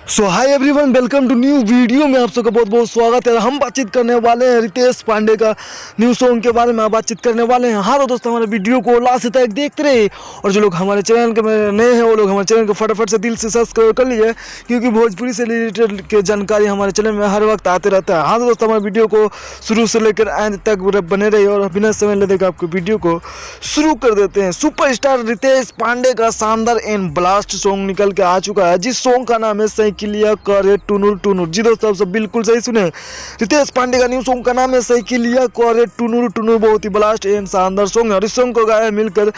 So hi everyone, welcome to new video में आप सबका बहुत बहुत स्वागत है। हम बातचीत करने वाले हैं रितेश पांडे का न्यू सॉन्ग के बारे में बातचीत करने वाले हैं। हाँ तो दोस्तों, हमारे वीडियो को लास्ट तक देखते रहे और जो लोग हमारे चैनल के नए हैं वो लोग हमारे चैनल को फटाफट से दिल से सब्सक्राइब कर लीजिए, क्योंकि भोजपुरी से रिलेटेड के जानकारी हमारे चैनल में हर वक्त आते रहता है। हाँ तो दोस्तों, हमारे वीडियो को शुरू से लेकर अंत तक बने रहिए और बिना समय लेकर आपको वीडियो को शुरू कर देते हैं। सुपरस्टार रितेश पांडे का शानदार एंड ब्लास्ट सॉन्ग निकल के आ चुका है, जिस सॉन्ग का नाम है साइकिलिया करे टुनुर टुनुर। जी दोस्तों, आप सब बिल्कुल सही सुने। रितेश पांडे का न्यू सॉन्ग का नाम है साइकिलिया करे टुनुर टुनुर। बहुत ही ब्लास्ट एंड शानदार सॉन्ग है और इस सॉन्ग को गाया है मिलकर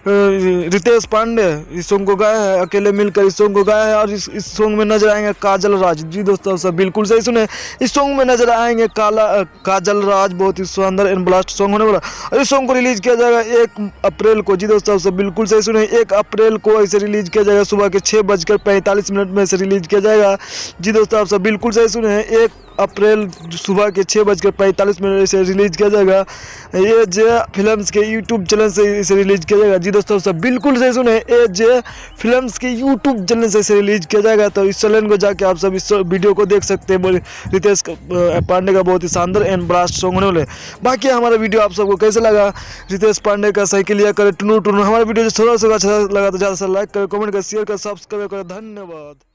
रितेश पांडे। इस सॉन्ग को गाया है अकेले मिलकर, इस सॉन्ग को गाया है और इस सॉन्ग में नजर आएंगे काजल राज। जी दोस्तों, आप सब बिल्कुल सही सुने। इस सॉन्ग में नजर आएंगे काजल राज। बहुत ही शानदार एंड ब्लास्ट सॉन्ग होने वाला और इस सॉन्ग को रिलीज किया जाएगा 1 अप्रैल को। जी दोस्तों, आप सब बिल्कुल सही सुने। 1 अप्रैल को इसे रिलीज किया जाएगा, सुबह के 6:45 में इसे रिलीज किया जाएगा। जी दोस्तों, आप सब बिल्कुल सही सुने हैं। 1 अप्रैल सुबह के 6:45 इसे रिलीज किया जाएगा। ये जे फिल्म्स के यूट्यूब चैनल से इसे रिलीज किया जाएगा। जी दोस्तों, सब बिल्कुल सही सुने। ये जे फिल्म्स के यूट्यूब चैनल से इसे रिलीज किया जाएगा, तो इस चैनल को जाके आप सब इस वीडियो को देख सकते हैं। रितेश पांडे का बहुत ही शानदार एंड ब्लास्ट सॉन्ग होने वाले। बाकी हमारा वीडियो आप सबको कैसे लगा, रितेश पांडे का साइकिलिया करे टुनु टुनु। हमारा वीडियो जो थोड़ा सा अच्छा लगा तो ज़्यादा से लाइक करें, कमेंट करें, शेयर करें, सब्सक्राइब करें। धन्यवाद।